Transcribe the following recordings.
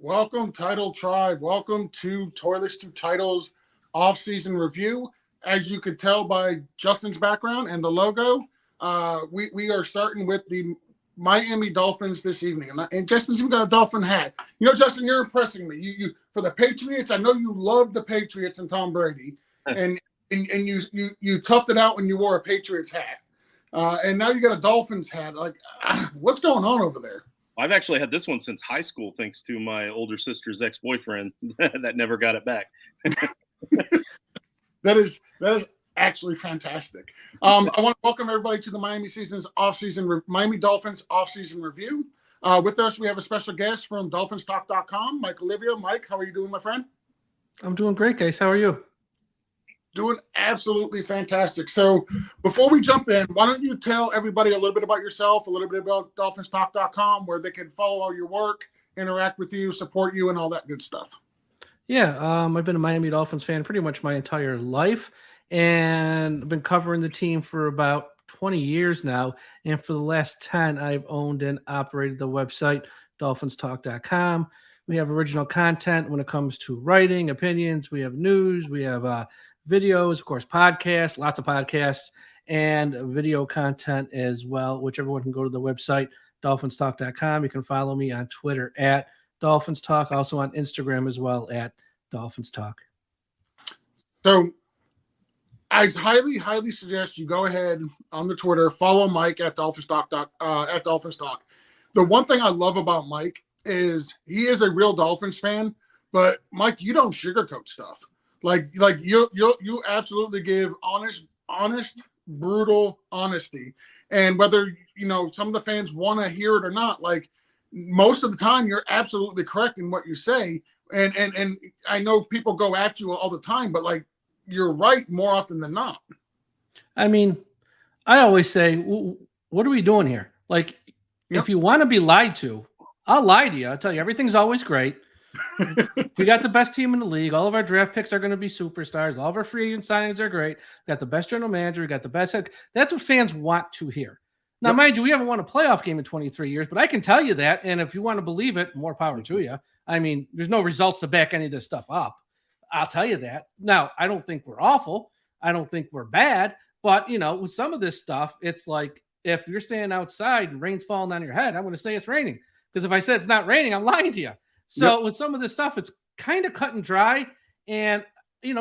Welcome, Title Tribe. Welcome to Toilets to Titles Offseason Review. As you could tell by Justin's background and the logo, we are starting with the Miami Dolphins this evening. And Justin's even got a Dolphin hat. You know, Justin, you're impressing me. You for the Patriots, I know you love the Patriots and Tom Brady. And you toughed it out when you wore a Patriots hat. And now you got a Dolphins hat. Like, what's going on over there? I've actually had this one since high school, thanks to my older sister's ex-boyfriend that never got it back. That is actually fantastic. I want to welcome everybody to the Miami Dolphins offseason review. With us, we have a special guest from DolphinsTalk.com, Mike Olivia. Mike, how are you doing, my friend? I'm doing great, guys. How are you? Doing absolutely fantastic. So before we jump in, why don't you tell everybody a little bit about yourself, a little bit about DolphinsTalk.com, where they can follow all your work, interact with you, support you, and all that good stuff. Yeah, I've been a Miami Dolphins fan pretty much my entire life, and I've been covering the team for about 20 years now. And for the last 10, I've owned and operated the website, DolphinsTalk.com. We have original content when it comes to writing, opinions. We have news. We have videos, of course, podcasts, lots of podcasts, and video content as well, which everyone can go to the website, DolphinsTalk.com. You can follow me on Twitter at Dolphins Talk, also on Instagram as well at Dolphins Talk. So I highly, highly suggest you go ahead on the Twitter, follow Mike at Dolphins Talk. The one thing I love about Mike is he is a real Dolphins fan, but Mike, you don't sugarcoat stuff. Like you absolutely give honest, brutal honesty. And whether, some of the fans want to hear it or not, like most of the time you're absolutely correct in what you say. And I know people go at you all the time, but like you're right more often than not. I mean, I always say, what are we doing here? Like, If you want to be lied to, I'll lie to you. I'll tell you, everything's always great. We got the best team in the league. All of our draft picks are going to be superstars. All of our free agent signings are great. We got the best general manager. We got the best head. That's what fans want to hear. Now, mind you, we haven't won a playoff game in 23 years, but I can tell you that. And if you want to believe it, more power to you. I mean, there's no results to back any of this stuff up. I'll tell you that. Now, I don't think we're awful. I don't think we're bad. But, with some of this stuff, it's like if you're standing outside and rain's falling on your head, I'm going to say it's raining. Because if I said it's not raining, I'm lying to you. So with some of this stuff, it's kind of cut and dry. And,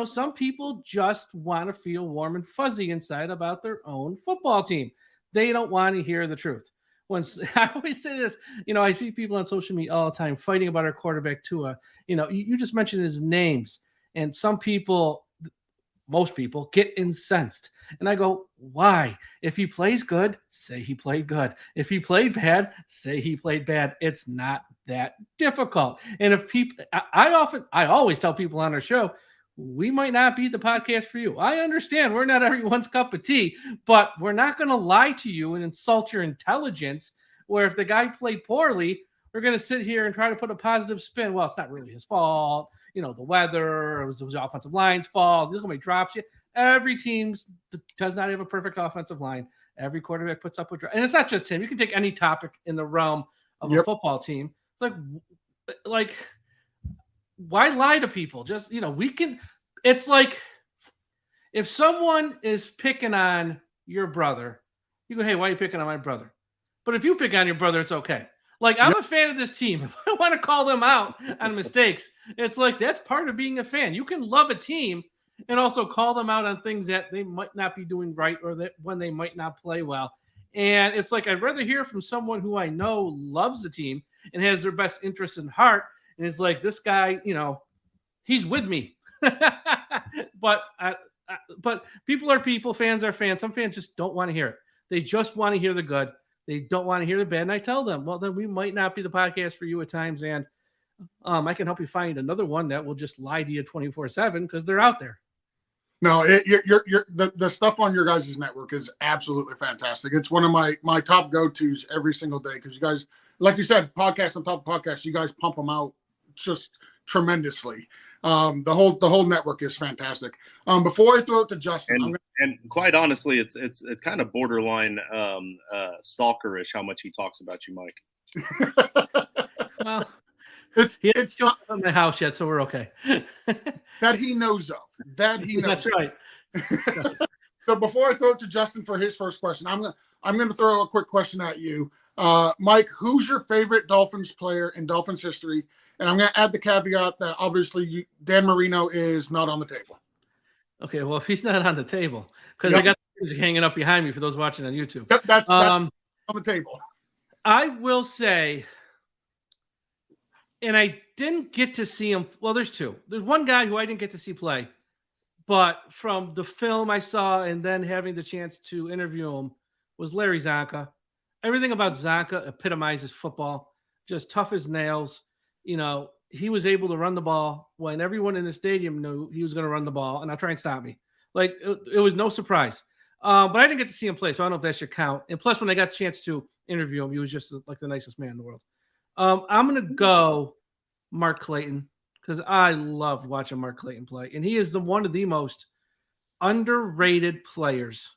some people just want to feel warm and fuzzy inside about their own football team. They don't want to hear the truth. I always say this, I see people on social media all the time fighting about our quarterback Tua. You just mentioned his names. And most people get incensed. And I go, why? If he plays good, say he played good. If he played bad, say he played bad. It's not that difficult. And if people, I always tell people on our show, we might not be the podcast for you. I understand we're not everyone's cup of tea, but we're not going to lie to you and insult your intelligence, where if the guy played poorly, we're going to sit here and try to put a positive spin. Well, it's not really his fault. The weather, it was the offensive line's fault. Look how many drops you. Every team does not have a perfect offensive line. Every quarterback puts up with drops. And it's not just him. You can take any topic in the realm of a football team. It's like, why lie to people? Just, it's like if someone is picking on your brother, you go, hey, why are you picking on my brother? But if you pick on your brother, it's okay. Like, I'm a fan of this team. If I want to call them out on mistakes, it's like that's part of being a fan. You can love a team and also call them out on things that they might not be doing right or that when they might not play well. And it's like I'd rather hear from someone who I know loves the team and has their best interests in heart. And it's like, this guy, he's with me. But people are people, fans are fans. Some fans just don't want to hear it. They just want to hear the good. They don't want to hear the bad. And I tell them, well, then we might not be the podcast for you at times. And I can help you find another one that will just lie to you 24/7 because they're out there. No, the stuff on your guys' network is absolutely fantastic. It's one of my top go-tos every single day because you guys, like you said, podcast on top of podcast, you guys pump them out just tremendously. The whole network is fantastic. Before I throw it to Justin, and quite honestly, it's kind of borderline stalkerish how much he talks about you, Mike. Well, He hasn't shown up at my house yet, so we're okay. That he knows of. That he knows. That's right. So before I throw it to Justin for his first question, I'm gonna throw a quick question at you. Mike, who's your favorite Dolphins player in Dolphins history? And I'm gonna add the caveat that obviously Dan Marino is not on the table. Okay, well, if he's not on the table, because I got the music hanging up behind me for those watching on YouTube. Yep, that's on the table. I will say, and I didn't get to see him. Well, there's two. There's one guy who I didn't get to see play, but from the film I saw and then having the chance to interview him was Larry Zonka. Everything about Zonka epitomizes football, just tough as nails. You know, he was able to run the ball when everyone in the stadium knew he was going to run the ball and not try and stop me. Like, it was no surprise. But I didn't get to see him play, so I don't know if that should count. And plus, when I got a chance to interview him, he was just like the nicest man in the world. I'm going to go Mark Clayton because I love watching Mark Clayton play. And he is one of the most underrated players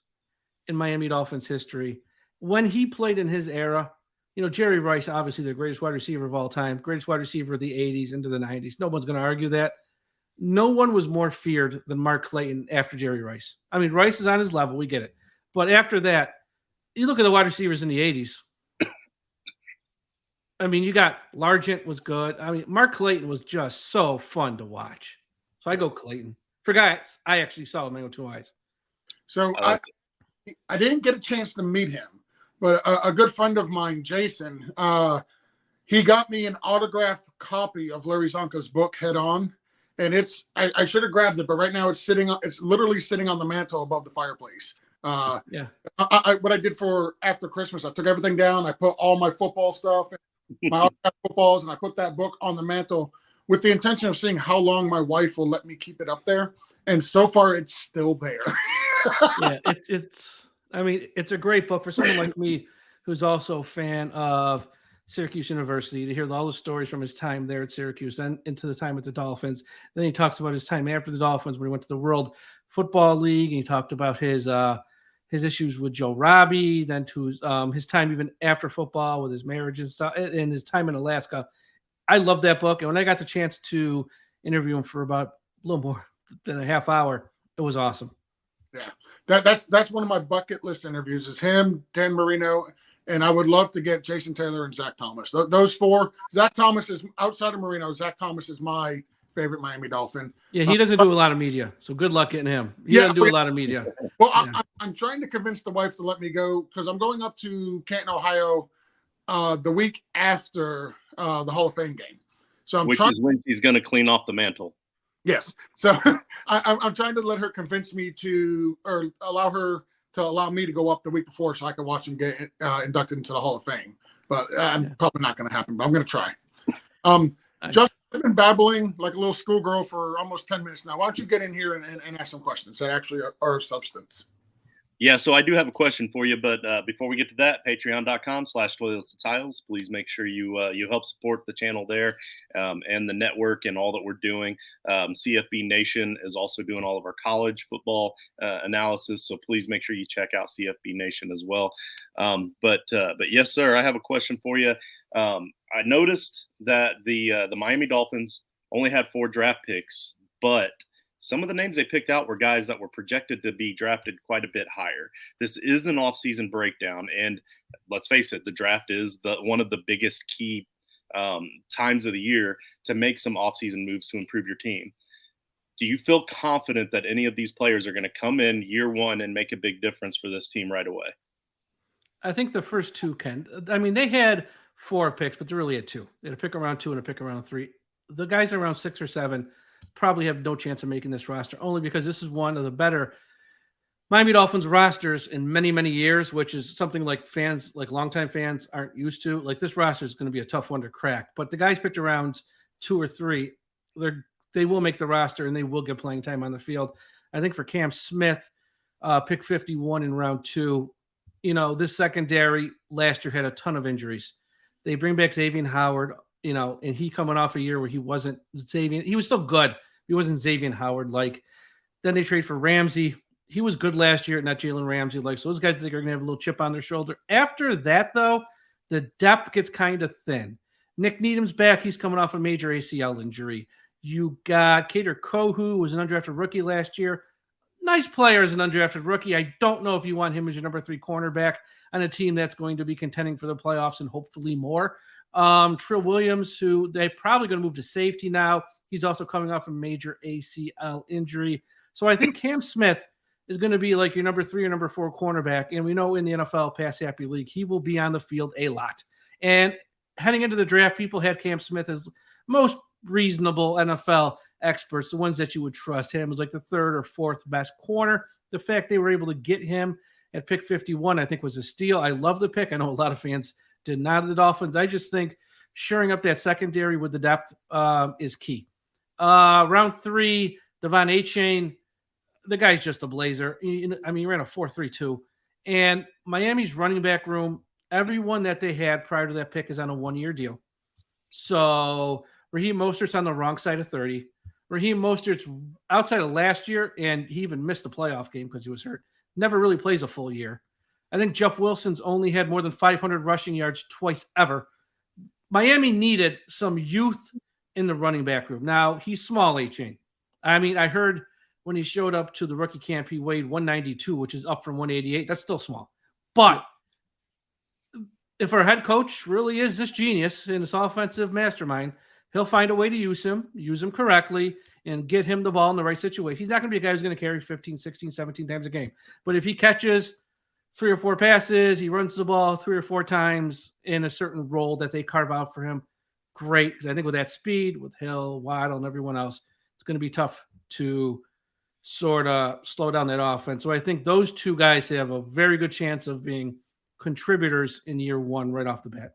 in Miami Dolphins history. When he played in his era, you know, Jerry Rice, obviously the greatest wide receiver of all time, greatest wide receiver of the 80s into the 90s. No one's going to argue that. No one was more feared than Mark Clayton after Jerry Rice. I mean, Rice is on his level. We get it. But after that, you look at the wide receivers in the 80s. I mean, you got Largent was good. I mean, Mark Clayton was just so fun to watch. So I go Clayton. For guys, I actually saw him. I go 2 eyes. So I didn't get a chance to meet him, but a good friend of mine, Jason, he got me an autographed copy of Larry Zonka's book, Head On. And I should have grabbed it, but right now it's literally sitting on the mantle above the fireplace. What I did for after Christmas, I took everything down. I put all my football stuff, my autographed footballs, and I put that book on the mantle with the intention of seeing how long my wife will let me keep it up there. And so far, it's still there. Yeah, it's a great book for someone like me who's also a fan of Syracuse University, to hear all the stories from his time there at Syracuse, then into the time at the Dolphins. Then he talks about his time after the Dolphins when he went to the World Football League, and he talked about his issues with Joe Robbie, then to his time even after football with his marriage and stuff, and his time in Alaska. I love that book, and when I got the chance to interview him for about a little more than a half hour, it was awesome. Yeah, that's one of my bucket list interviews is him, Dan Marino, and I would love to get Jason Taylor and Zach Thomas. Those four. Zach Thomas is outside of Marino. Zach Thomas is my favorite Miami Dolphin. Yeah, he doesn't do a lot of media, so good luck getting him. He doesn't do a lot of media. Well, yeah. I'm trying to convince the wife to let me go because I'm going up to Canton, Ohio, the week after the Hall of Fame game. So Which is when he's going to clean off the mantle. Yes. So I'm trying to let her convince me or allow her to allow me to go up the week before so I can watch him get inducted into the Hall of Fame. But probably not going to happen, but I'm going to try. Just I've been babbling like a little schoolgirl for almost 10 minutes now. Why don't you get in here and ask some questions that actually are substance? Yeah, so I do have a question for you, but before we get to that, patreon.com/toilets-to-tiles. Please make sure you help support the channel there and the network and all that we're doing. CFB Nation is also doing all of our college football analysis, so please make sure you check out CFB Nation as well. But yes, sir, I have a question for you. I noticed that the Miami Dolphins only had 4 draft picks, but some of the names they picked out were guys that were projected to be drafted quite a bit higher. This is an off-season breakdown, and let's face it, the draft is one of the biggest key times of the year to make some off-season moves to improve your team. Do you feel confident that any of these players are going to come in year one and make a big difference for this team right away? I think the first 2 can. I mean, they had 4 picks, but they really had 2. They had a pick around 2 and a pick around 3. The guys around 6 or 7 probably have no chance of making this roster, only because this is one of the better Miami Dolphins rosters in many, many years, which is something like fans, like longtime fans aren't used to. Like, this roster is going to be a tough one to crack, but the guys picked around 2 or 3, they will make the roster and they will get playing time on the field. I think for Cam Smith, pick 51 in round 2, you know, this secondary last year had a ton of injuries. They bring back Xavier Howard, you know, and he coming off a year where he wasn't Xavier. He was still good. He wasn't Xavier Howard like. Then they trade for Ramsey. He was good last year, not Jalen Ramsey like. So those guys think are going to have a little chip on their shoulder. After that, though, the depth gets kind of thin. Nick Needham's back. He's coming off a major ACL injury. You got Kader Kohu, who was an undrafted rookie last year. Nice player as an undrafted rookie. I don't know if you want him as your number 3 cornerback on a team that's going to be contending for the playoffs and hopefully more. Trill Williams, who they're probably going to move to safety now. He's also coming off a major ACL injury. So I think Cam Smith is going to be like your number 3 or number 4 cornerback. And we know in the NFL Pass Happy League, he will be on the field a lot. And heading into the draft, people had Cam Smith as most reasonable NFL experts, the ones that you would trust. Him was like the 3rd or 4th best corner. The fact they were able to get him at pick 51, I think, was a steal. I love the pick. I know a lot of fans did not of the Dolphins. I just think shoring up that secondary with the depth is key. Round 3, De'Von Achane, the guy's just a blazer. He ran a 4.32. And Miami's running back room, everyone that they had prior to that pick is on a 1-year deal. So Raheem Mostert's on the wrong side of 30. Raheem Mostert's outside of last year, and he even missed the playoff game because he was hurt. Never really plays a full year. I think Jeff Wilson's only had more than 500 rushing yards twice ever. Miami needed some youth in the running back room. Now, he's small, Achane. I heard when he showed up to the rookie camp, he weighed 192, which is up from 188. That's still small. But if our head coach really is this genius in this offensive mastermind, he'll find a way to use him correctly, and get him the ball in the right situation. He's not going to be a guy who's going to carry 15, 16, 17 times a game. But if he catches 3 or 4 passes, he runs the ball 3 or 4 times in a certain role that they carve out for him, great. Because I think with that speed, with Hill, Waddle, and everyone else, it's going to be tough to sort of slow down that offense. So I think those 2 guys have a very good chance of being contributors in year 1 right off the bat.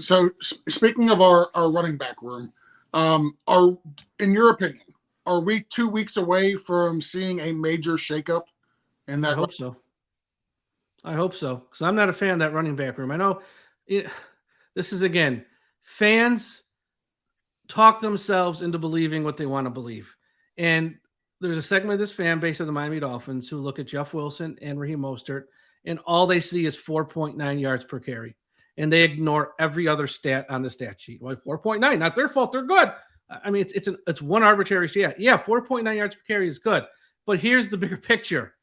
So speaking of our running back room, in your opinion, are we 2 weeks away from seeing a major shakeup in that? I hope so. Because I'm not a fan of that running back room. I know this is, again, fans talk themselves into believing what they want to believe. And there's a segment of this fan base of the Miami Dolphins who look at Jeff Wilson and Raheem Mostert, and all they see is 4.9 yards per carry. And they ignore every other stat on the stat sheet. Well, 4.9, not their fault. They're good. It's one arbitrary stat. Yeah, 4.9 yards per carry is good. But here's the bigger picture.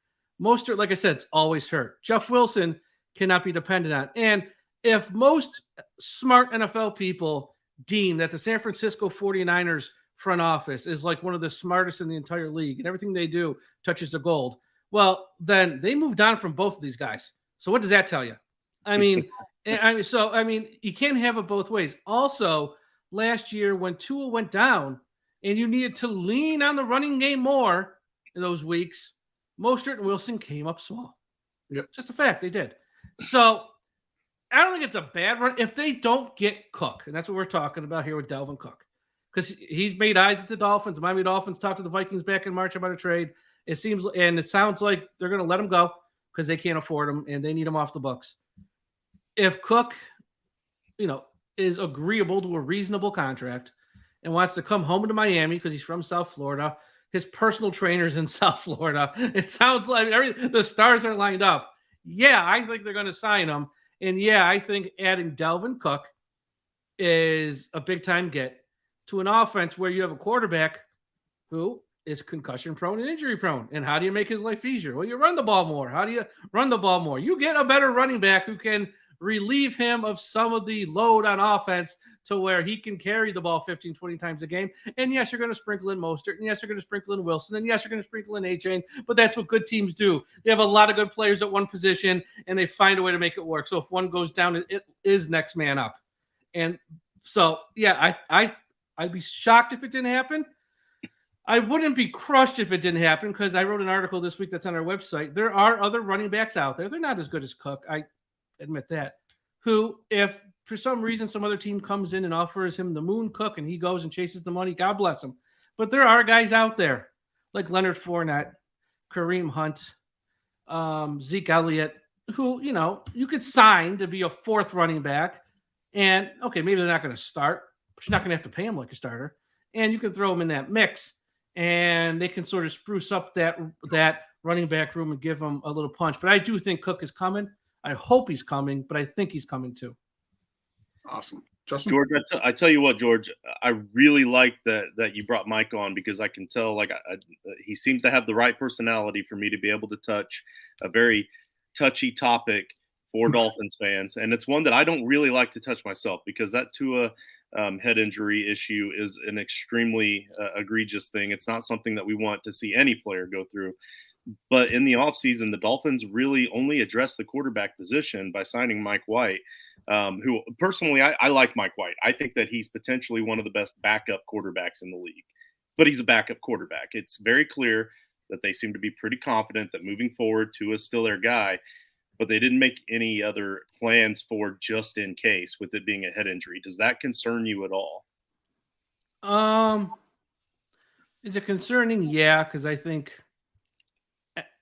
Mostert, like I said, is always hurt. Jeff Wilson cannot be depended on. And if most smart NFL people deem that the San Francisco 49ers front office is like one of the smartest in the entire league and everything they do touches the gold, well, then they moved on from both of these guys. So what does that tell you? You can't have it both ways. Also, last year when Tua went down and you needed to lean on the running game more in those weeks, Mostert and Wilson came up small. Yep. Just a fact, they did. So I don't think it's a bad run if they don't get Cook, and that's what we're talking about here with Dalvin Cook, because he's made eyes at the Dolphins. The Miami Dolphins talked to the Vikings back in March about a trade. It sounds like they're going to let him go because they can't afford him and they need him off the books. If Cook, is agreeable to a reasonable contract and wants to come home to Miami because he's from South Florida, his personal trainer's in South Florida, it sounds like the stars are lined up. Yeah, I think they're going to sign him. And yeah, I think adding Dalvin Cook is a big-time get to an offense where you have a quarterback who is concussion-prone and injury-prone. And how do you make his life easier? Well, you run the ball more. How do you run the ball more? You get a better running back who can relieve him of some of the load on offense to where he can carry the ball 15, 20 times a game. And yes, you're going to sprinkle in Mostert. And yes, you're going to sprinkle in Wilson. And yes, you're going to sprinkle in Achane. But that's what good teams do. They have a lot of good players at one position, and they find a way to make it work. So if one goes down, it is next man up. And so, yeah, I'd be shocked if it didn't happen. I wouldn't be crushed if it didn't happen because I wrote an article this week that's on our website. There are other running backs out there. They're not as good as Cook. I admit that. Who, if for some reason some other team comes in and offers him the moon Cook and he goes and chases the money, God bless him. But there are guys out there like Leonard Fournette, Kareem Hunt, Zeke Elliott, who, you could sign to be a 4th running back. And, okay, maybe they're not going to start, but you're not going to have to pay him like a starter. And you can throw him in that mix. And they can sort of spruce up that running back room and give him a little punch. But I do think Cook is coming. I hope he's coming, but I think he's coming too. Awesome. Justin? George, I tell you what, George, I really like that you brought Mike on, because I can tell he seems to have the right personality for me to be able to touch a very touchy topic for Dolphins fans, and it's one that I don't really like to touch myself, because that Tua head injury issue is an extremely egregious thing. It's not something that we want to see any player go through. But in the offseason, the Dolphins really only addressed the quarterback position by signing Mike White, who personally I like Mike White. I think that he's potentially one of the best backup quarterbacks in the league, but he's a backup quarterback. It's very clear that they seem to be pretty confident that moving forward, Tua is still their guy, but they didn't make any other plans for just in case, with it being a head injury. Does that concern you at all? Is it concerning? Yeah, because I think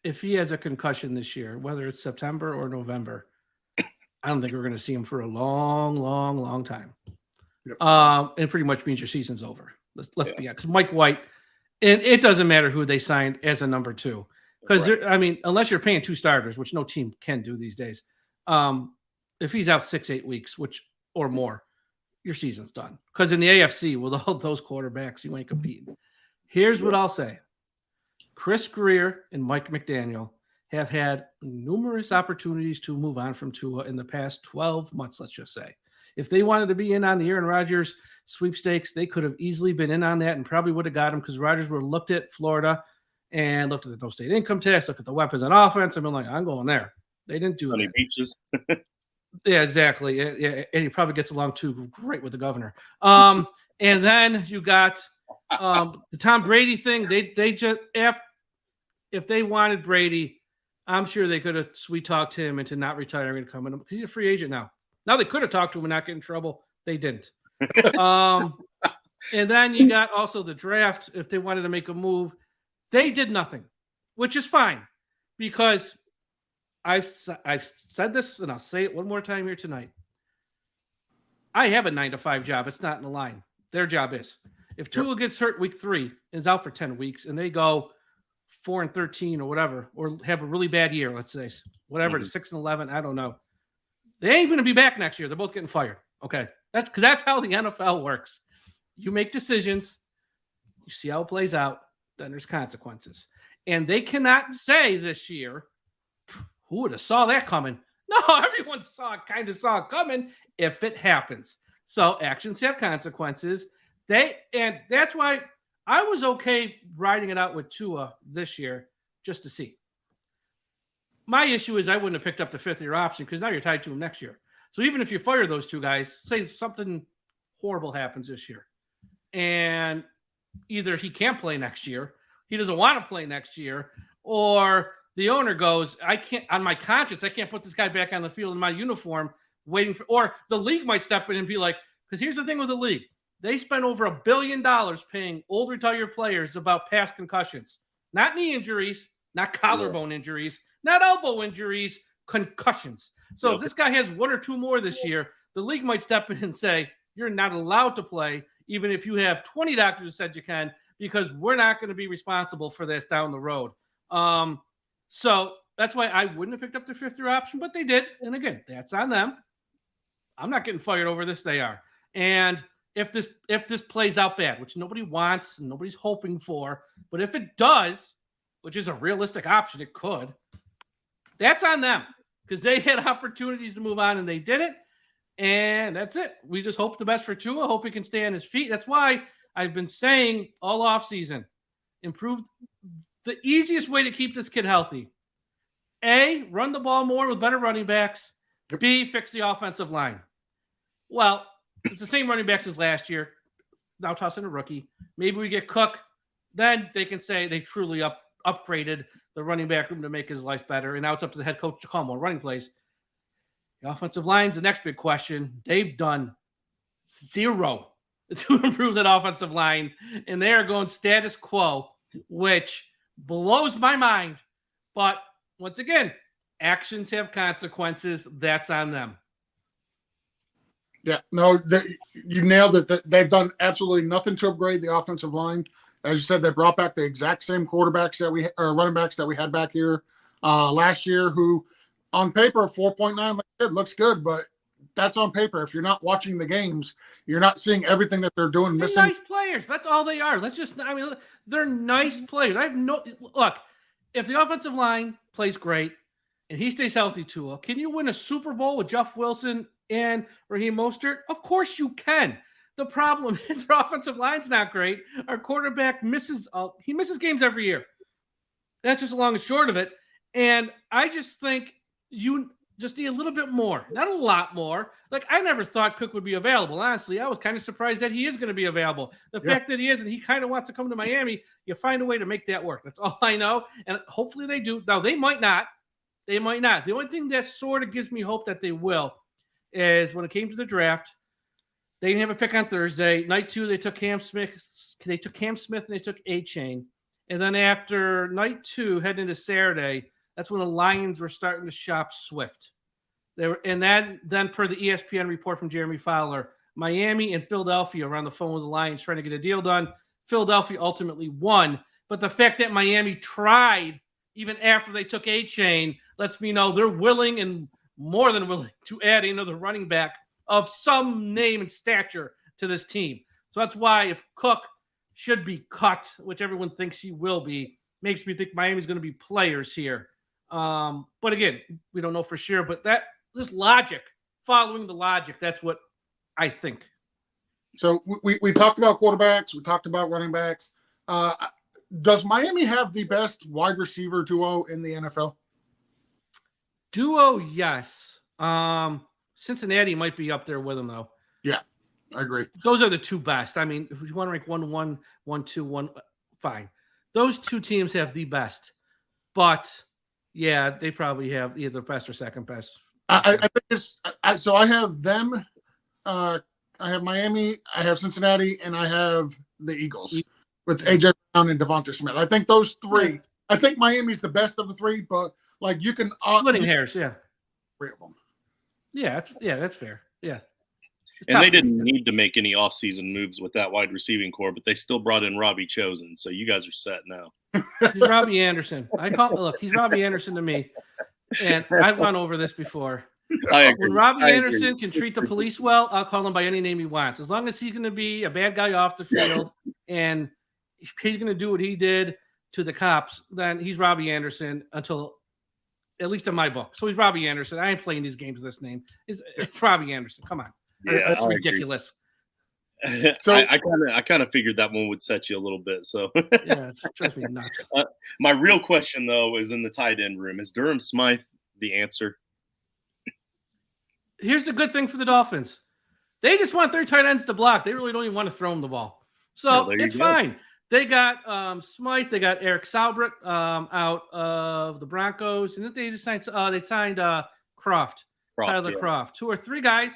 if he has a concussion this year, whether it's September or November, I don't think we're going to see him for a long, long, long time. Yep. And pretty much means your season's over. Let's be honest. Mike White, and it doesn't matter who they signed as a number two. Because, unless you're paying two starters, which no team can do these days, if he's out 6-8 weeks, or more, your season's done. Because in the AFC, with all those quarterbacks, you ain't competing. Here's what I'll say. Chris Greer and Mike McDaniel have had numerous opportunities to move on from Tua in the past 12 months, let's just say. If they wanted to be in on the Aaron Rodgers sweepstakes, they could have easily been in on that and probably would have got him, because Rodgers would have looked at Florida and looked at the no-state income tax, looked at the weapons on offense, and been like, I'm going there. They didn't do that. Beaches. Yeah, exactly. Yeah, and he probably gets along too great with the governor. And then you got the Tom Brady thing. They just if they wanted Brady, I'm sure they could have sweet-talked him into not retiring and coming, because he's a free agent now. Now they could have talked to him and not get in trouble. They didn't. And then you got also the draft. If they wanted to make a move, they did nothing, which is fine, because I've said this, and I'll say it one more time here tonight. I have a 9-to-5 job. It's not in the line. Their job is. If Tua gets hurt week 3 and is out for 10 weeks, and they go 4-13 or whatever, or have a really bad year, let's say, whatever, to 6-11, I don't know. They ain't going to be back next year. They're both getting fired. Okay. That's how the NFL works. You make decisions. You see how it plays out. Then there's consequences. And they cannot say this year, who would have saw that coming? No, everyone kind of saw it coming if it happens. So actions have consequences. And that's why I was okay riding it out with Tua this year just to see. My issue is I wouldn't have picked up the 5th-year option, because now you're tied to him next year. So even if you fire those two guys, say something horrible happens this year, and either he can't play next year, he doesn't want to play next year, or the owner goes, I can't, on my conscience, I can't put this guy back on the field in my uniform waiting for, or the league might step in and be like, because here's the thing with the league. They spent over $1 billion paying old retired players about past concussions, not knee injuries, not collarbone injuries, not elbow injuries, concussions. So if this guy has 1 or 2 more this year, the league might step in and say, you're not allowed to play, even if you have 20 doctors who said you can, because we're not going to be responsible for this down the road. So that's why I wouldn't have picked up the 5th-year option, but they did. And again, that's on them. I'm not getting fired over this. They are. And if this plays out bad, which nobody wants and nobody's hoping for, but if it does, which is a realistic option, it could, that's on them, because they had opportunities to move on and they did it. And that's it. We just hope the best for Tua. Hope he can stay on his feet. That's why I've been saying all offseason, improve the easiest way to keep this kid healthy. A, run the ball more with better running backs. B, fix the offensive line. Well, it's the same running backs as last year. Now tossing a rookie. Maybe we get Cook. Then they can say they truly upgraded the running back room to make his life better. And now it's up to the head coach to call more running plays. The offensive line's the next big question. They've done 0 to improve that offensive line, and they are going status quo, which blows my mind. But once again, actions have consequences. That's on them. Yeah, no, you nailed it. They've done absolutely nothing to upgrade the offensive line. As you said, they brought back the exact same quarterbacks running backs that we had back here last year, who on paper 4.9 looks good, but that's on paper. If you're not watching the games, you're not seeing everything that they're doing. They're Missing nice players. That's all they are. They're nice players. Look, if the offensive line plays great and he stays healthy, Tua, can you win a Super Bowl with Jeff Wilson and Raheem Mostert? Of course you can. The problem is our offensive line's not great. Our quarterback misses games every year. That's just the long and short of it. And I just think you just need a little bit more, not a lot more. Like, I never thought Cook would be available. Honestly, I was kind of surprised that he is going to be available. The fact that he is, and he kind of wants to come to Miami, you find a way to make that work. That's all I know. And hopefully they do. Now, they might not. The only thing that sort of gives me hope that they will is when it came to the draft, they didn't have a pick on Thursday. Night 2, they took Cam Smith. They took Cam Smith and they took Achane. And then after night 2, heading into Saturday, that's when the Lions were starting to shop Swift. Then per the ESPN report from Jeremy Fowler, Miami and Philadelphia were on the phone with the Lions trying to get a deal done. Philadelphia ultimately won. But the fact that Miami tried even after they took Achane lets me know they're willing and more than willing to add another running back of some name and stature to this team. So that's why if Cook should be cut, which everyone thinks he will be, makes me think Miami's going to be players here. But again, we don't know for sure. But this logic, following the logic, that's what I think. So we talked about quarterbacks. We talked about running backs. Does Miami have the best wide receiver duo in the NFL? Duo, yes. Cincinnati might be up there with them, though. Yeah, I agree. Those are the two best. I mean, if you want to rank 1-1, 1-2, fine. Those two teams have the best. But, yeah, they probably have either best or second best. I think it's so I have them. I have Miami, I have Cincinnati, and I have the Eagles with A.J. Brown and Devonta Smith. I think those three. I think Miami's the best of the three, but like you can splitting hairs, yeah. Three of them. Yeah, that's fair. Yeah. And they didn't need to make any offseason moves with that wide receiving core, but they still brought in Robbie Chosen, so you guys are set now. He's Robbie Anderson. He's Robbie Anderson to me. And I've gone over this before. When Robbie Anderson can treat the police well, I'll call him by any name he wants. As long as he's going to be a bad guy off the field and he's going to do what he did to the cops, then he's Robbie Anderson until, at least in my book. So he's Robbie Anderson. I ain't playing these games with this name. It's Robbie Anderson. Come on. Yeah, that's ridiculous. So I kind of figured that one would set you a little bit. So yeah, it drives me nuts. My real question though is in the tight end room. Is Durham Smythe the answer? Here's the good thing for the Dolphins. They just want their tight ends to block. They really don't even want to throw them the ball. So it's fine. They got Smythe. They got Eric Saubert out of the Broncos. And then they just signed Croft, Tyler Croft. 2 or 3 guys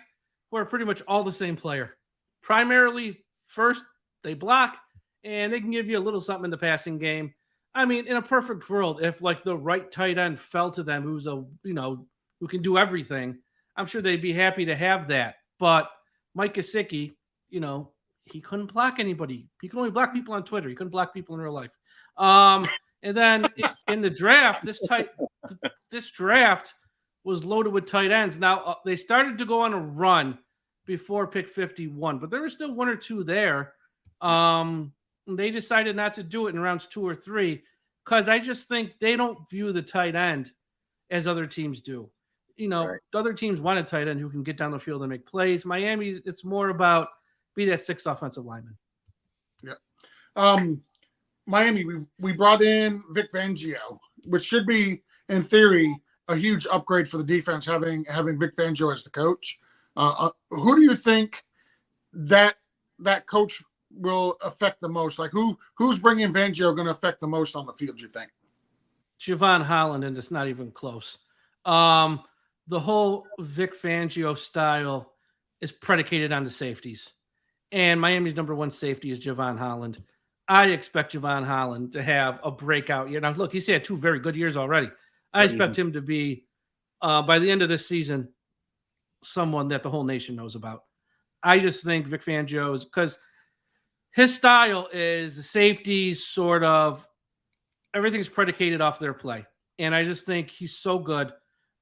who are pretty much all the same player. Primarily, first, they block, and they can give you a little something in the passing game. I mean, in a perfect world, if like the right tight end fell to them, who can do everything, I'm sure they'd be happy to have that. But Mike Gesicki, he couldn't block anybody. He could only block people on Twitter. He couldn't block people in real life. And then in the draft, this draft was loaded with tight ends. Now, they started to go on a run before pick 51, but there were still 1 or 2 there. They decided not to do it in rounds 2 or 3 because I just think they don't view the tight end as other teams do. Right. Other teams want a tight end who can get down the field and make plays. Miami's, it's more about be that 6th offensive lineman. Yeah. Miami, we brought in Vic Fangio, which should be, in theory, a huge upgrade for the defense, having Vic Fangio as the coach. Who do you think that coach will affect the most? Like who's bringing Fangio going to affect the most on the field, you think? De'Von Achane, and it's not even close. The whole Vic Fangio style is predicated on the safeties. And Miami's number 1 safety is De'Von Achane. I expect De'Von Achane to have a breakout year. Now, look, he's had 2 very good years already. I expect him to be, by the end of this season, someone that the whole nation knows about. I just think Vic Fangio is, because his style is the safeties sort of, everything's predicated off their play. And I just think he's so good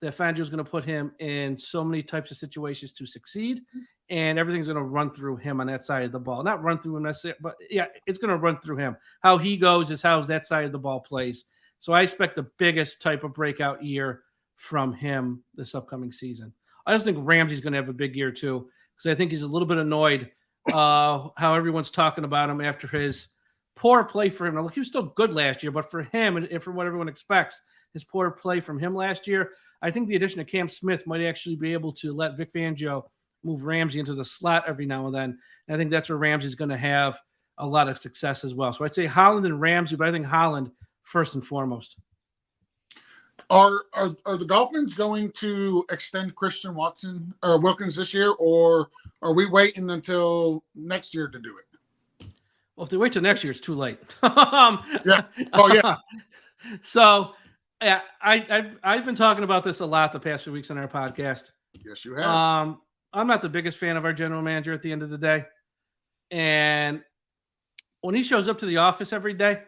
that Fangio is going to put him in so many types of situations to succeed, and everything's going to run through him on that side of the ball. Not run through him necessarily, but yeah, it's going to run through him. How he goes is how that side of the ball plays. So I expect the biggest type of breakout year from him this upcoming season. I just think Ramsey's going to have a big year too, because I think he's a little bit annoyed how everyone's talking about him after his poor play for him. Now, look, he was still good last year, but for him and from what everyone expects, his poor play from him last year, I think the addition of Cam Smith might actually be able to let Vic Fangio move Ramsey into the slot every now and then. And I think that's where Ramsey's going to have a lot of success as well. So I'd say Holland and Ramsey, but I think Holland first and foremost. Are the Dolphins going to extend Christian Watson or Wilkins this year, or are we waiting until next year to do it? Well, if they wait till next year, it's too late. Yeah. Oh, yeah. So, yeah, I've been talking about this a lot the past few weeks on our podcast. Yes, you have. I'm not the biggest fan of our general manager at the end of the day. And when he shows up to the office every day,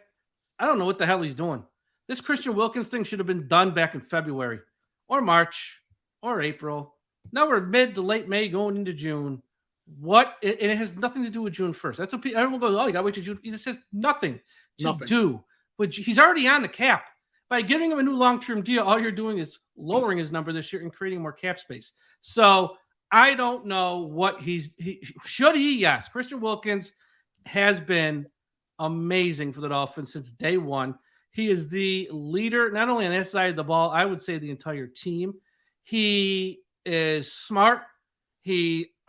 I don't know what the hell he's doing. This Christian Wilkins thing should have been done back in February or March or April. Now we're mid to late May going into June. And it has nothing to do with June 1st. That's what everyone goes, oh, you got to wait till June. It just has nothing to do. But he's already on the cap. By giving him a new long-term deal, all you're doing is lowering his number this year and creating more cap space. So I don't know what should he? Yes. Christian Wilkins has been amazing for the Dolphins since day one. He is the leader, not only on that side of the ball, I would say the entire team. He is smart.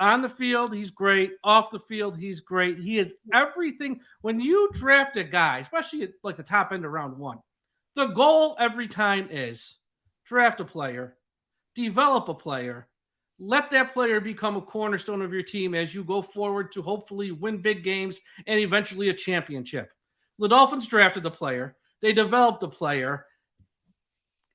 On the field, he's great. Off the field, he's great. He is everything. When you draft a guy, especially at like the top end of round one, the goal every time is draft a player, develop a player, let that player become a cornerstone of your team as you go forward to hopefully win big games and eventually a championship. The Dolphins drafted the player. They developed a player.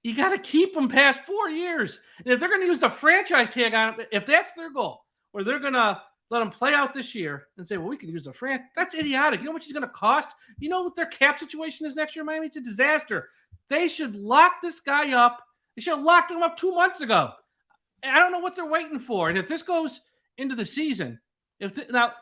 You got to keep them past 4 years. And if they're going to use the franchise tag on it, if that's their goal, or they're going to let him play out this year and say, well, we can use the franchise, that's idiotic. You know how much he's going to cost? You know what their cap situation is next year, Miami? It's a disaster. They should lock this guy up. They should have locked him up 2 months ago. And I don't know what they're waiting for. And if this goes into the season, now,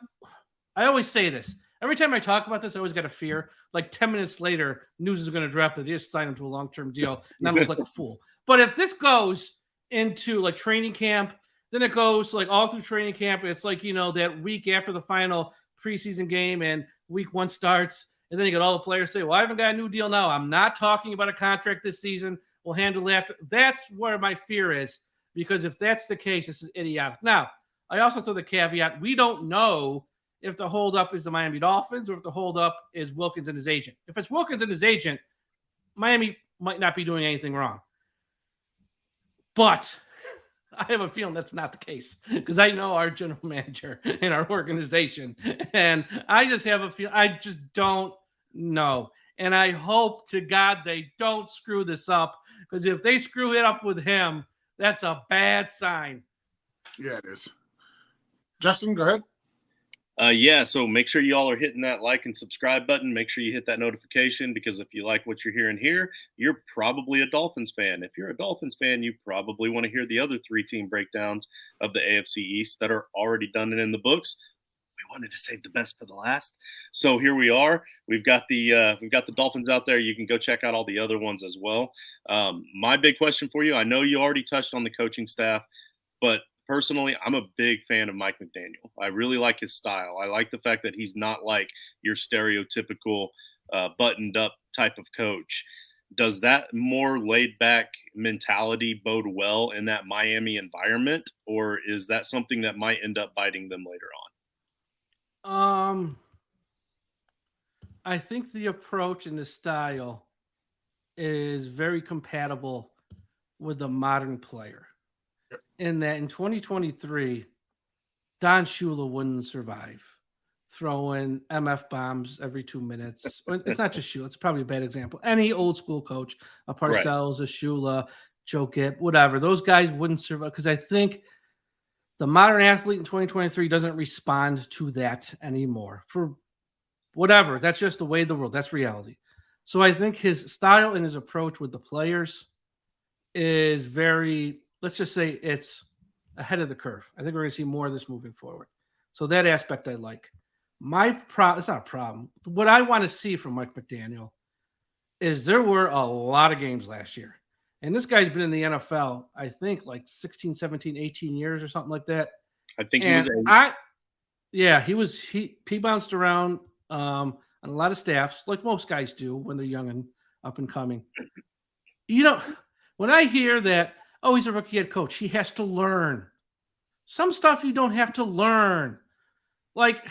I always say this. Every time I talk about this, I always got a fear. Like 10 minutes later, news is going to drop that they just signed him to a long-term deal, and I'm look like a fool. But if this goes into like training camp, then it goes like all through training camp. It's like, that week after the final preseason game and week one starts, and then you get all the players say, well, I haven't got a new deal now. I'm not talking about a contract this season. We'll handle it after. That's where my fear is, because if that's the case, this is idiotic. Now, I also throw the caveat, we don't know if the holdup is the Miami Dolphins or if the holdup is Wilkins and his agent. If it's Wilkins and his agent, Miami might not be doing anything wrong. But I have a feeling that's not the case, because I know our general manager and our organization, and I just have a feeling, I just don't know. And I hope to God they don't screw this up, because if they screw it up with him, that's a bad sign. Yeah, it is. Justin, go ahead. So make sure you all are hitting that like and subscribe button. Make sure you hit that notification, because if you like what you're hearing here, you're probably a Dolphins fan. If you're a Dolphins fan, you probably want to hear the other 3-team breakdowns of the AFC East that are already done and in the books. We wanted to save the best for the last. So here we are. We've got the Dolphins out there. You can go check out all the other ones as well. My big question for you, I know you already touched on the coaching staff, but personally, I'm a big fan of Mike McDaniel. I really like his style. I like the fact that he's not like your stereotypical buttoned-up type of coach. Does that more laid-back mentality bode well in that Miami environment, or is that something that might end up biting them later on? I think the approach and the style is very compatible with the modern player. In that in 2023, Don Shula wouldn't survive throwing MF bombs every 2 minutes. It's not just Shula. It's probably a bad example. Any old school coach, a Parcells, a Shula, Joe Gipp, whatever, those guys wouldn't survive, because I think the modern athlete in 2023 doesn't respond to that anymore. For whatever, that's just the way of the world. That's reality. So I think his style and his approach with the players is very, let's just say it's ahead of the curve. I think we're going to see more of this moving forward. So that aspect I like. It's not a problem. What I want to see from Mike McDaniel is there were a lot of games last year. And this guy's been in the NFL, I think, like 16, 17, 18 years or something like that. I think he bounced around on a lot of staffs, like most guys do when they're young and up and coming. When I hear that, oh, he's a rookie head coach, he has to learn. Some stuff you don't have to learn. Like,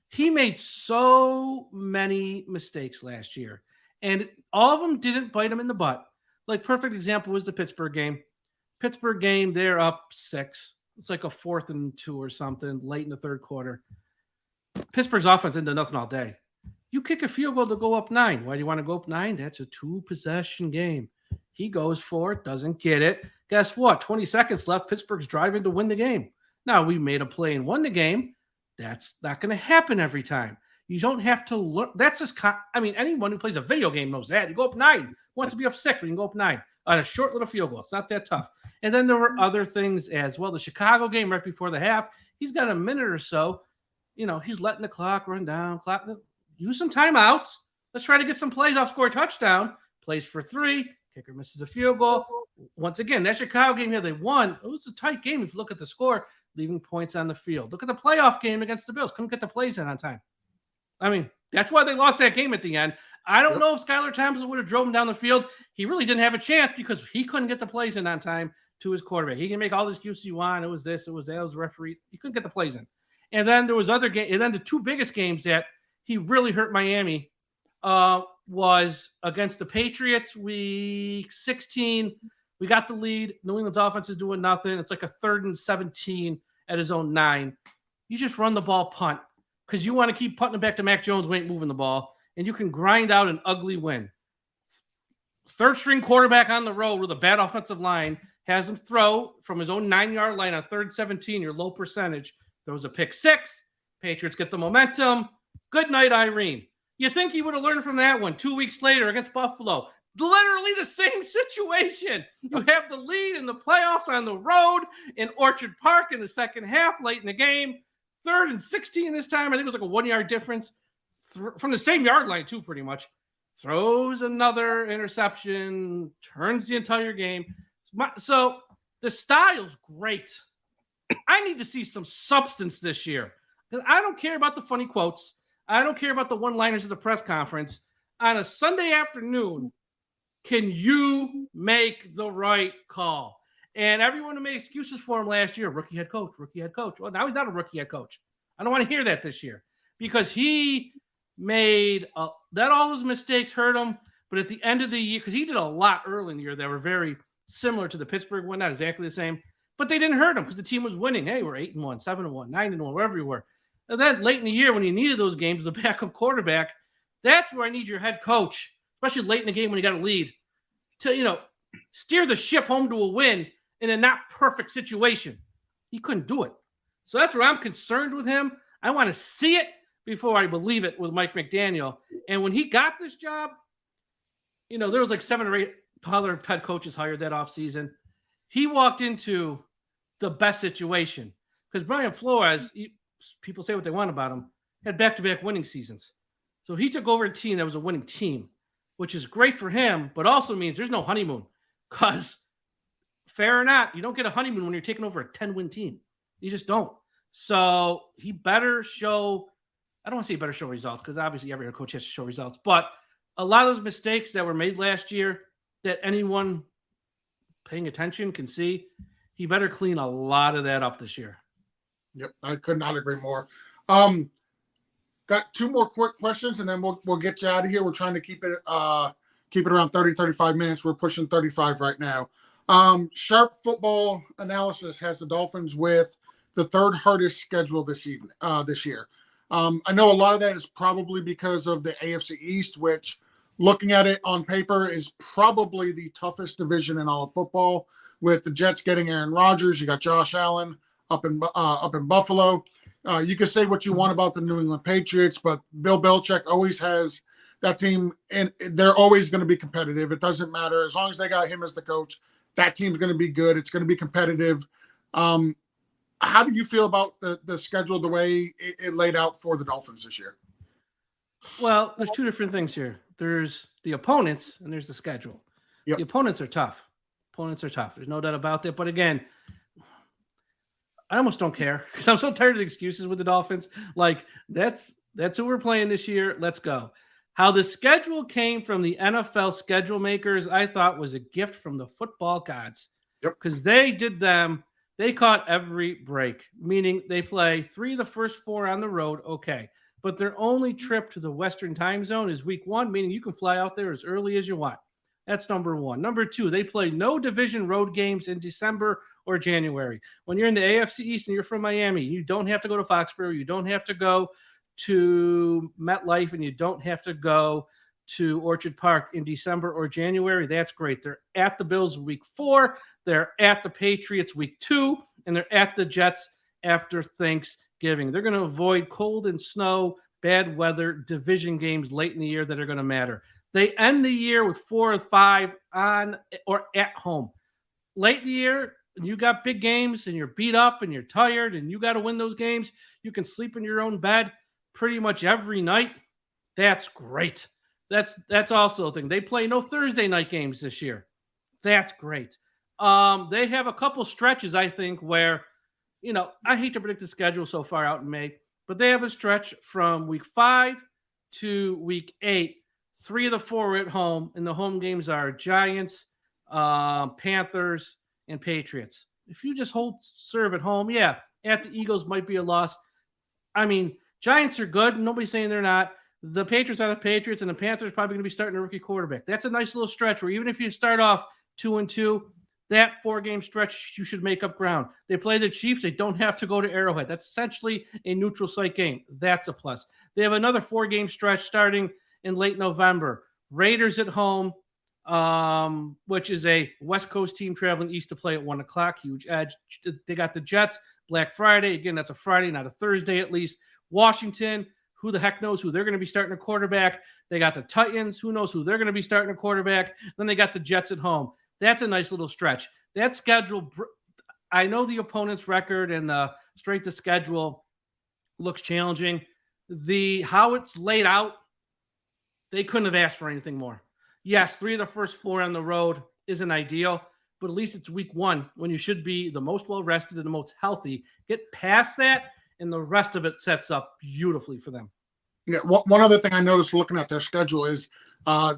he made so many mistakes last year, and all of them didn't bite him in the butt. Like, perfect example was the Pittsburgh game. They're up 6. It's like a 4th and 2 or something late in the third quarter. Pittsburgh's offense into nothing all day. You kick a field goal to go up 9. Why do you want to go up 9? That's a 2-possession game. He goes for it, doesn't get it. Guess what? 20 seconds left. Pittsburgh's driving to win the game. Now, we made a play and won the game. That's not going to happen every time. You don't have to learn. That's just, anyone who plays a video game knows that. You go up 9. Wants to be up 6, but you can go up 9 on a short little field goal. It's not that tough. And then there were other things as well. The Chicago game right before the half, he's got a minute or so. He's letting the clock run down. Use some timeouts. Let's try to get some plays off, score a touchdown. Plays for 3. Kicker misses a field goal. Once again, that Chicago game here, they won. It was a tight game if you look at the score, leaving points on the field. Look at the playoff game against the Bills. Couldn't get the plays in on time. That's why they lost that game at the end. I don't know if Skylar Thompson would have drove him down the field. He really didn't have a chance because he couldn't get the plays in on time to his quarterback. He can make all the excuses you want. It was this, it was that, it was the referee. He couldn't get the plays in. And then there was other games. And then the 2 biggest games that he really hurt Miami was against the Patriots, week 16. We got the lead. New England's offense is doing nothing. It's like a 3rd and 17 at his own 9. You just run the ball punt because you want to keep punting it back to Mac Jones who ain't moving the ball, and you can grind out an ugly win. 3rd-string quarterback on the road with a bad offensive line has him throw from his own 9-yard line on 3rd 17, your low percentage. There was a pick 6. Patriots get the momentum. Good night, Irene. You think he would have learned from that one 2 weeks later against Buffalo? Literally the same situation. You have the lead in the playoffs on the road in Orchard Park in the second half, late in the game. 3rd and 16 this time. I think it was like a 1-yard difference from the same yard line too, pretty much. Throws another interception, turns the entire game. So the style's great. I need to see some substance this year. I don't care about the funny quotes. I don't care about the one-liners of the press conference. On a Sunday afternoon, can you make the right call? And everyone who made excuses for him last year, rookie head coach. Well, now he's not a rookie head coach. I don't want to hear that this year because he made that all his mistakes hurt him. But at the end of the year, because he did a lot early in the year that were very similar to the Pittsburgh one, not exactly the same, but they didn't hurt him because the team was winning. Hey, we're 8-1, 7-1, 9-1, wherever you were. And then late in the year when you needed those games, the backup quarterback, that's where I need your head coach, especially late in the game when you got a lead, to, steer the ship home to a win in a not perfect situation. He couldn't do it. So that's where I'm concerned with him. I want to see it before I believe it with Mike McDaniel. And when he got this job, there was like 7 or 8 other head coaches hired that offseason. He walked into the best situation because Brian Flores, people say what they want about him, had back-to-back winning seasons. So he took over a team that was a winning team, which is great for him, but also means there's no honeymoon because fair or not, you don't get a honeymoon when you're taking over a 10-win team. You just don't. So he better show, I don't want to say better show results because obviously every coach has to show results, but a lot of those mistakes that were made last year that anyone paying attention can see, he better clean a lot of that up this year. Yep, I could not agree more. Got 2 more quick questions, and then we'll get you out of here. We're trying to keep it around 30, 35 minutes. We're pushing 35 right now. Sharp Football Analysis has the Dolphins with the 3rd hardest schedule this year. I know a lot of that is probably because of the AFC East, which, looking at it on paper, is probably the toughest division in all of football. With the Jets getting Aaron Rodgers, you got Josh Allen up in Buffalo. You can say what you want about the New England Patriots, but Bill Belichick always has that team, and they're always going to be competitive. It doesn't matter. As long as they got him as the coach, that team's going to be good. It's going to be competitive. How do you feel about the schedule, the way it laid out for the Dolphins this year? Well, there's two different things here. There's the opponents and there's the schedule. Yep. The opponents are tough. There's no doubt about that. But again, I almost don't care because I'm so tired of the excuses with the Dolphins. Like, that's who we're playing this year. Let's go. How the schedule came from the NFL schedule makers, I thought was a gift from the football gods. Yep. Because they caught every break, meaning they play 3 of the first 4 on the road. Okay. But their only trip to the Western time zone is week 1, meaning you can fly out there as early as you want. That's number 1. Number 2, they play no division road games in December or January. When you're in the AFC East and you're from Miami, you don't have to go to Foxborough. You don't have to go to MetLife, and you don't have to go to Orchard Park in December or January. That's great. They're at the Bills week 4. They're at the Patriots week 2, and they're at the Jets after Thanksgiving. They're going to avoid cold and snow, bad weather, division games late in the year that are going to matter. They end the year with 4 or 5 on or at home. Late in the year, you got big games and you're beat up and you're tired and you got to win those games. You can sleep in your own bed pretty much every night. That's great. That's also a thing. They play no Thursday night games this year. That's great. They have a couple stretches, I think, where, I hate to predict the schedule so far out in May, but they have a stretch from week 5 to week 8. 3 of the 4 are at home, and the home games are Giants, Panthers, and Patriots. If you just serve at home, at the Eagles might be a loss. I mean, Giants are good. Nobody's saying they're not. The Patriots are the Patriots, and the Panthers are probably going to be starting a rookie quarterback. That's a nice little stretch where even if you start off 2-2, that 4-game stretch, you should make up ground. They play the Chiefs. They don't have to go to Arrowhead. That's essentially a neutral site game. That's a plus. They have another 4-game stretch starting in late November. Raiders at home, which is a West Coast team traveling east to play at 1 o'clock. Huge edge. They got the Jets, Black Friday. Again, that's a Friday, not a Thursday at least. Washington, who the heck knows who they're going to be starting a quarterback. They got the Titans. Who knows who they're going to be starting a quarterback. Then they got the Jets at home. That's a nice little stretch. That schedule, I know the opponent's record and the strength of schedule looks challenging. How it's laid out, they couldn't have asked for anything more. Yes, 3 of the first 4 on the road isn't ideal, but at least it's week 1 when you should be the most well-rested and the most healthy. Get past that, and the rest of it sets up beautifully for them. Yeah, one other thing I noticed looking at their schedule is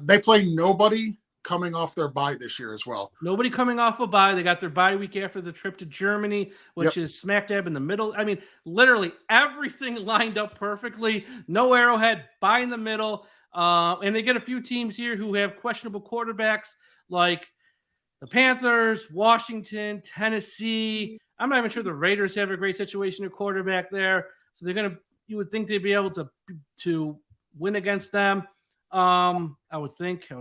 they play nobody coming off their bye this year as well. Nobody coming off a bye. They got their bye week after the trip to Germany, which is smack dab in the middle. I mean, literally everything lined up perfectly. No Arrowhead, bye in the middle. And they get a few teams here who have questionable quarterbacks like the Panthers, Washington, Tennessee. I'm not even sure the Raiders have a great situation at quarterback there. So you would think they'd be able to win against them. I would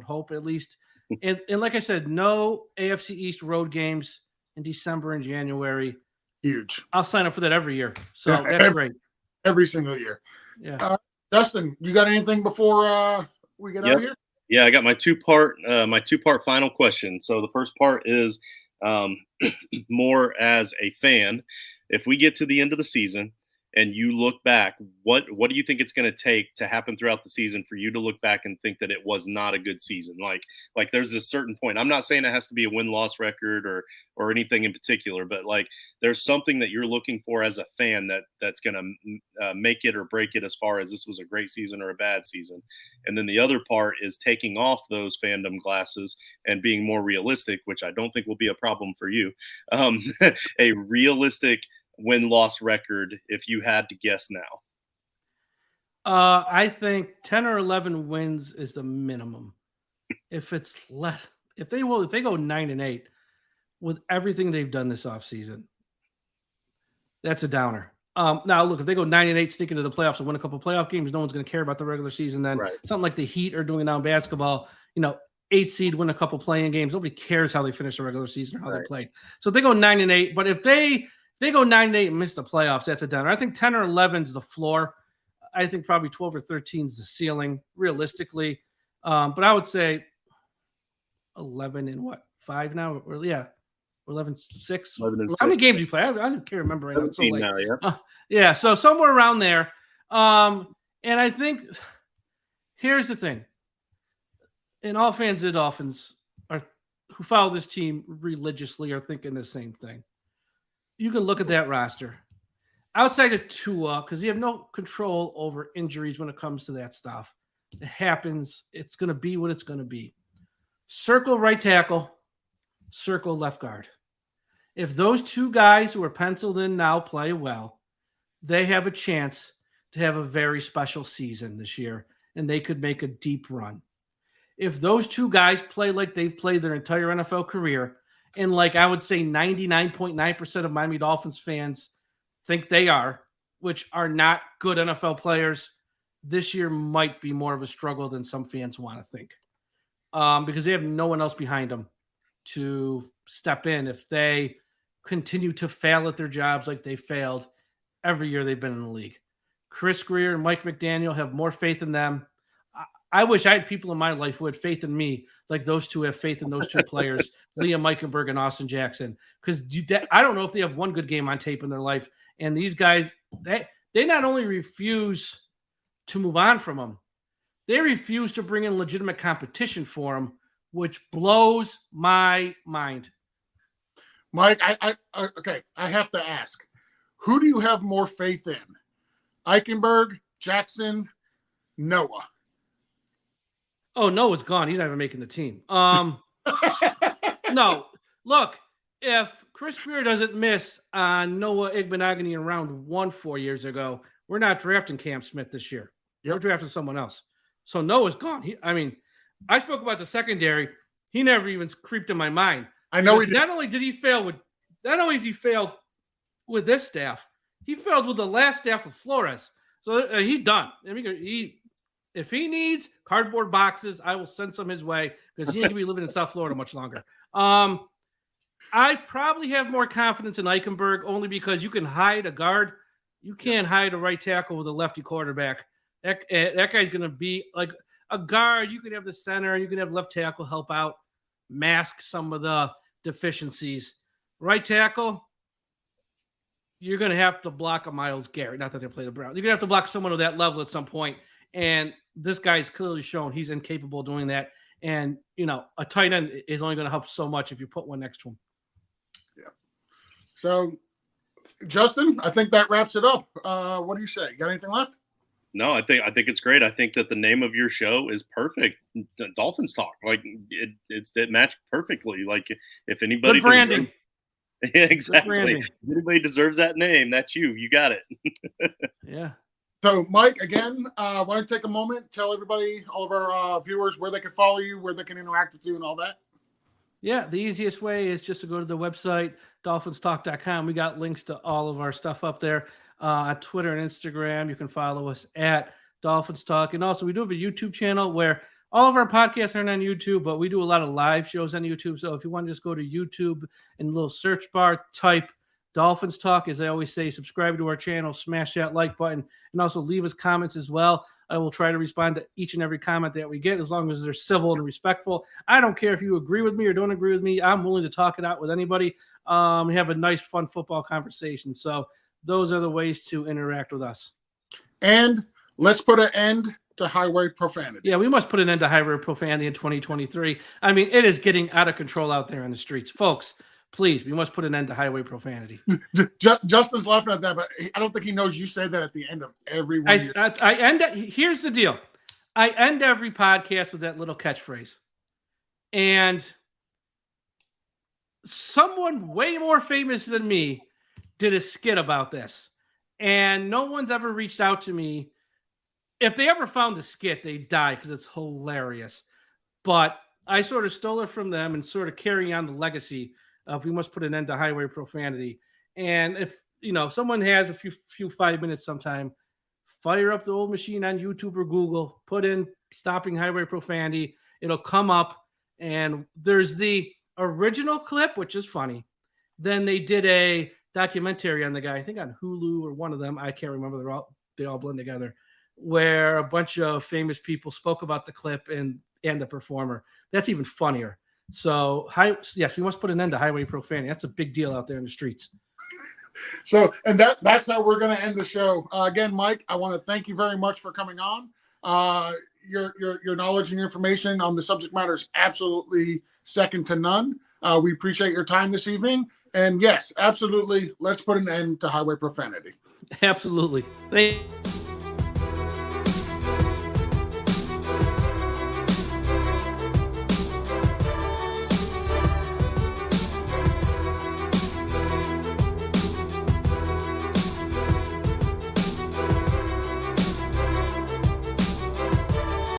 hope at least. And like I said, no AFC East road games in December and January. Huge. I'll sign up for that every year. So that's great. Every single year. Yeah. Justin, you got anything before we get out of here? Yeah, I got my two-part final question. So the first part is more as a fan. If we get to the end of the season and you look back, what do you think it's going to take to happen throughout the season for you to look back and think that it was not a good season? Like there's a certain point. I'm not saying it has to be a win-loss record or anything in particular, but like there's something that you're looking for as a fan that's going to make it or break it as far as this was a great season or a bad season. And then the other part is taking off those fandom glasses and being more realistic, which I don't think will be a problem for you. A realistic win-loss record if you had to guess now. I think 10 or 11 wins is the minimum. If it's less, if they go 9-8 with everything they've done this offseason, that's a downer. Now look, if they go 9-8, sneak into the playoffs and win a couple of playoff games, no one's going to care about the regular season. Then something like the Heat are doing now in basketball, 8 seed, win a couple playing games. Nobody cares how they finish the regular season or how they played. So if they go 9-8, but if they go 9-8 and miss the playoffs, that's a downer. I think 10 or 11 is the floor. I think probably 12 or 13 is the ceiling, realistically. But I would say 11 and 5 now. Or 11-6. 11-6. How many games do you play? I can't remember right now. It's so late. Now, yeah. Yeah, so somewhere around there. And I think here's the thing. And all fans of the Dolphins who follow this team religiously are thinking the same thing. You can look at that roster. Outside of Tua, because you have no control over injuries when it comes to that stuff. It happens. It's going to be what it's going to be. Circle right tackle, circle left guard. If those two guys who are penciled in now play well, they have a chance to have a very special season this year, and they could make a deep run. If those two guys play like they've played their entire NFL career, and like I would say 99.9% of Miami Dolphins fans think they are, which are not good NFL players, this year might be more of a struggle than some fans want to think. Because they have no one else behind them to step in if they continue to fail at their jobs like they failed every year they've been in the league. Chris Greer and Mike McDaniel have more faith in them. I wish I had people in my life who had faith in me like those two have faith in those two players, Liam Eichenberg and Austin Jackson. Because I don't know if they have one good game on tape in their life. And these guys, they not only refuse to move on from them, they refuse to bring in legitimate competition for them, which blows my mind. Mike, I have to ask, who do you have more faith in? Eichenberg, Jackson, Noah? Oh, Noah's gone. He's not even making the team. No, look, if Chris Greer doesn't miss on Noah Igbenogany in round 1 4 years ago, we're not drafting Cam Smith this year. Yep. We're drafting someone else. So Noah's gone. I spoke about the secondary. He never even creeped in my mind. I know he did. Not only has he failed with this staff, he failed with the last staff of Flores. So he's done. If he needs cardboard boxes, I will send some his way because he ain't gonna be living in South Florida much longer. I probably have more confidence in Eichenberg only because you can hide a guard. You can't hide a right tackle with a lefty quarterback. That guy's going to be like a guard. You could have the center. You could have left tackle help out, mask some of the deficiencies. Right tackle, you're going to have to block a Myles Garrett. Not that they play the Browns. You're going to have to block someone of that level at some point. And this guy's clearly shown he's incapable of doing that. And, a tight end is only going to help so much if you put one next to him. Yeah. So, Justin, I think that wraps it up. What do you say? Got anything left? No, I think it's great. I think that the name of your show is perfect. Dolphins Talk. Like it matched perfectly. Like if anybody good branding. Yeah, exactly. If anybody deserves that name, that's you. You got it. Yeah. So, Mike, again, why don't you take a moment, tell everybody, all of our viewers, where they can follow you, where they can interact with you, and all that. Yeah, the easiest way is just to go to the website, dolphinstalk.com. We got links to all of our stuff up there. On Twitter and Instagram, you can follow us at Dolphins Talk. And also, we do have a YouTube channel where all of our podcasts aren't on YouTube, but we do a lot of live shows on YouTube. So if you want to just go to YouTube and a little search bar, type Dolphins Talk. As I always say, subscribe to our channel, smash that like button, and also leave us comments as well. I will try to respond to each and every comment that we get as long as they're civil and respectful. I don't care if you agree with me or don't agree with me. I'm willing to talk it out with anybody. Have a nice, fun football conversation. So those are the ways to interact with us. And let's put an end to highway profanity. Yeah, we must put an end to highway profanity in 2023. I mean, it is getting out of control out there in the streets. Folks, please, we must put an end to highway profanity. Justin's laughing at that, but I don't think he knows you say that at the end of every one. Here's the deal. I end every podcast with that little catchphrase. And someone way more famous than me did a skit about this. And no one's ever reached out to me. If they ever found the skit, they'd die because it's hilarious. But I sort of stole it from them and sort of carrying on the legacy of we must put an end to highway profanity. And if someone has a few 5 minutes sometime, fire up the old machine on YouTube or Google, put in stopping highway profanity. It'll come up. And there's the original clip, which is funny. Then they did a documentary on the guy, I think on Hulu or one of them. I can't remember. They all blend together, where a bunch of famous people spoke about the clip and the performer. That's even funnier. So, yes, we must put an end to highway profanity. That's a big deal out there in the streets. So, and that's how we're going to end the show. Again, Mike, I want to thank you very much for coming on. Your knowledge and your information on the subject matter is absolutely second to none. We appreciate your time this evening. And yes, absolutely, let's put an end to highway profanity. Absolutely. Thank you.